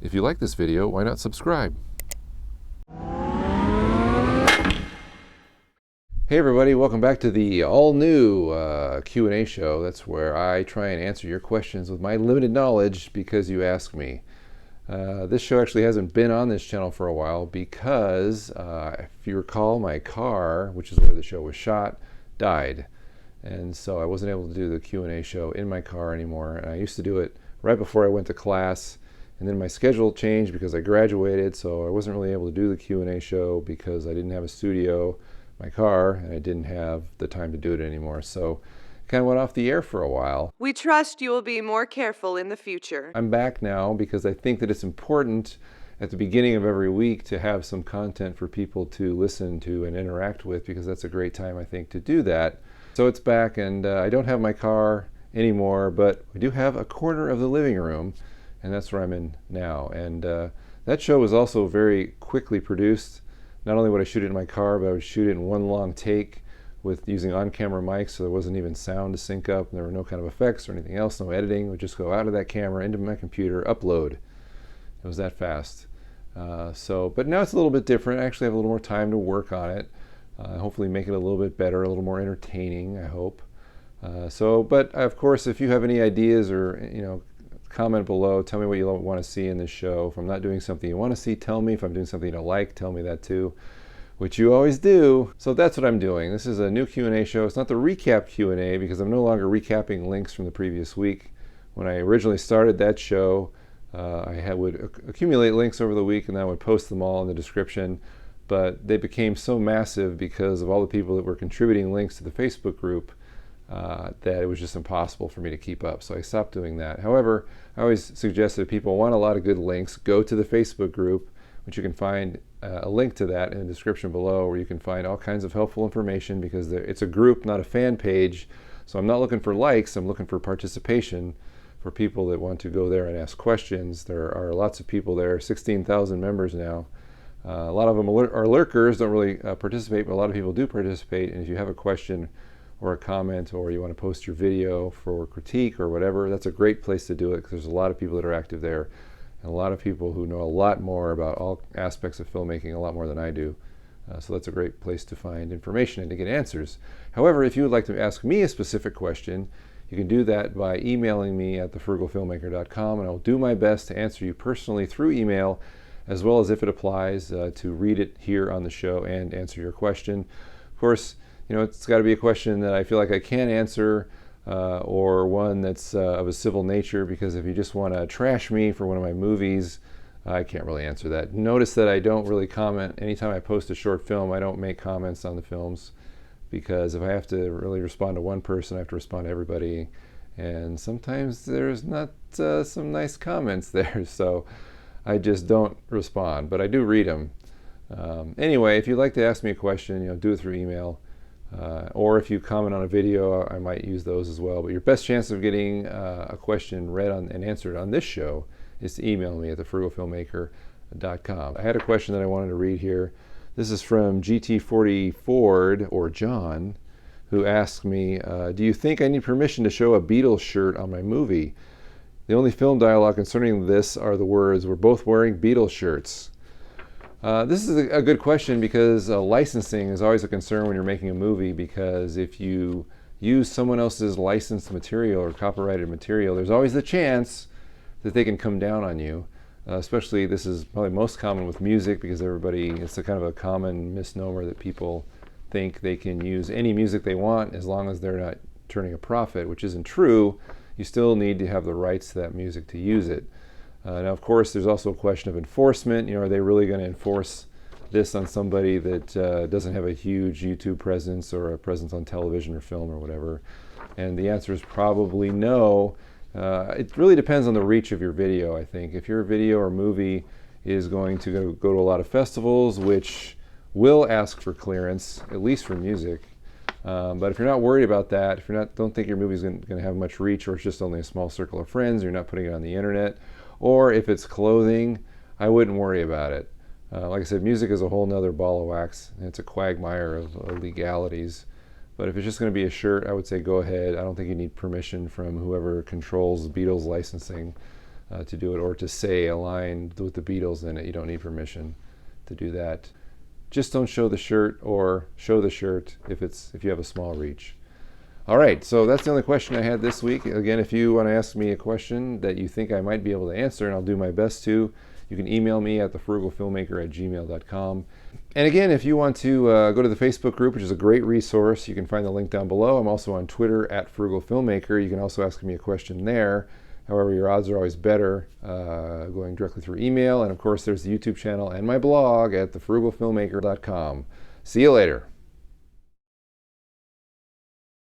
If you like this video, why not subscribe? Hey everybody, welcome back to the all-new Q&A show. That's where I try and answer your questions with my limited knowledge because you ask me. This show actually hasn't been on this channel for a while because, if you recall, my car, which is where the show was shot, died. And so I wasn't able to do the Q&A show in my car anymore. And I used to do it right before I went to class. And then my schedule changed because I graduated, so I wasn't really able to do the Q&A show because I didn't have a studio, my car, and I didn't have the time to do it anymore. So it kind of went off the air for a while. We trust you will be more careful in the future. I'm back now because I think that it's important at the beginning of every week to have some content for people to listen to and interact with, because that's a great time, I think, to do that. So it's back, and I don't have my car anymore, but we do have a corner of the living room, and that's where I'm in now. And that show was also very quickly produced. Not only would I shoot it in my car, but I would shoot it in one long take with using on-camera mics, so there wasn't even sound to sync up, and there were no kind of effects or anything else, no editing. It would just go out of that camera into my computer, upload. It was that fast. But now it's a little bit different. I actually have a little more time to work on it. Hopefully make it a little bit better, a little more entertaining, I hope. But of course, if you have any ideas or, comment below, tell me what you want to see in this show. If I'm not doing something you want to see, tell me. If I'm doing something you don't like, tell me that too, which you always do. So that's what I'm doing. This is a new Q&A show. It's not the recap Q&A because I'm no longer recapping links from the previous week. When I originally started that show, I would accumulate links over the week and then I would post them all in the description. But they became so massive because of all the people that were contributing links to the Facebook group that it was just impossible for me to keep up. So I stopped doing that. However, I always suggest that if people want a lot of good links, go to the Facebook group, which you can find a link to that in the description below, where you can find all kinds of helpful information, because it's a group, not a fan page. So I'm not looking for likes, I'm looking for participation for people that want to go there and ask questions. There are lots of people there, 16,000 members now. A lot of them are lurkers, don't really participate, but a lot of people do participate. And if you have a question or a comment, or you want to post your video for critique or whatever, that's a great place to do it, because there's a lot of people that are active there, and a lot of people who know a lot more about all aspects of filmmaking, a lot more than I do. So that's a great place to find information and to get answers. However, if you would like to ask me a specific question, you can do that by emailing me at thefrugalfilmmaker.com, and I'll do my best to answer you personally through email, as well as, if it applies, to read it here on the show and answer your question. Of course, it's got to be a question that I feel like I can answer, or one that's of a civil nature, because if you just want to trash me for one of my movies, I can't really answer that. Notice that I don't really comment. Anytime I post a short film, I don't make comments on the films, because if I have to really respond to one person, I have to respond to everybody. And sometimes there's not some nice comments there, so I just don't respond, but I do read them. Anyway, if you'd like to ask me a question, do it through email. Or if you comment on a video, I might use those as well. But your best chance of getting a question read on and answered on this show is to email me at thefrugalfilmmaker.com. I had a question that I wanted to read here. This is from GT40 Ford, or John, who asked me, do you think I need permission to show a Beatles shirt on my movie? The only film dialogue concerning this are the words, "We're both wearing Beatles shirts." This is a good question, because licensing is always a concern when you're making a movie, because if you use someone else's licensed material or copyrighted material, there's always the chance that they can come down on you. Especially, this is probably most common with music, because it's a kind of a common misnomer that people think they can use any music they want as long as they're not turning a profit, which isn't true. You still need to have the rights to that music to use it. Now, of course, there's also a question of enforcement. Are they really going to enforce this on somebody that doesn't have a huge YouTube presence or a presence on television or film or whatever? And the answer is probably no. It really depends on the reach of your video, I think. If your video or movie is going to go to a lot of festivals, which will ask for clearance, at least for music. But if you're not worried about that, if you don't think your movie's going to have much reach, or it's just only a small circle of friends, you're not putting it on the internet, or if it's clothing, I wouldn't worry about it. Like I said, music is a whole nother ball of wax, and it's a quagmire of legalities. But if it's just going to be a shirt, I would say go ahead. I don't think you need permission from whoever controls Beatles licensing. to do it, or to say a line with the Beatles in it. You don't need permission to do that. Just don't show the shirt, or show the shirt if you have a small reach. All right, so that's the only question I had this week. Again, if you want to ask me a question that you think I might be able to answer, and I'll do my best to, you can email me at thefrugalfilmmaker@gmail.com. And again, if you want to go to the Facebook group, which is a great resource, you can find the link down below. I'm also on Twitter at @FrugalFilmmaker. You can also ask me a question there. However, your odds are always better going directly through email. And of course, there's the YouTube channel and my blog at thefrugalfilmmaker.com. See you later.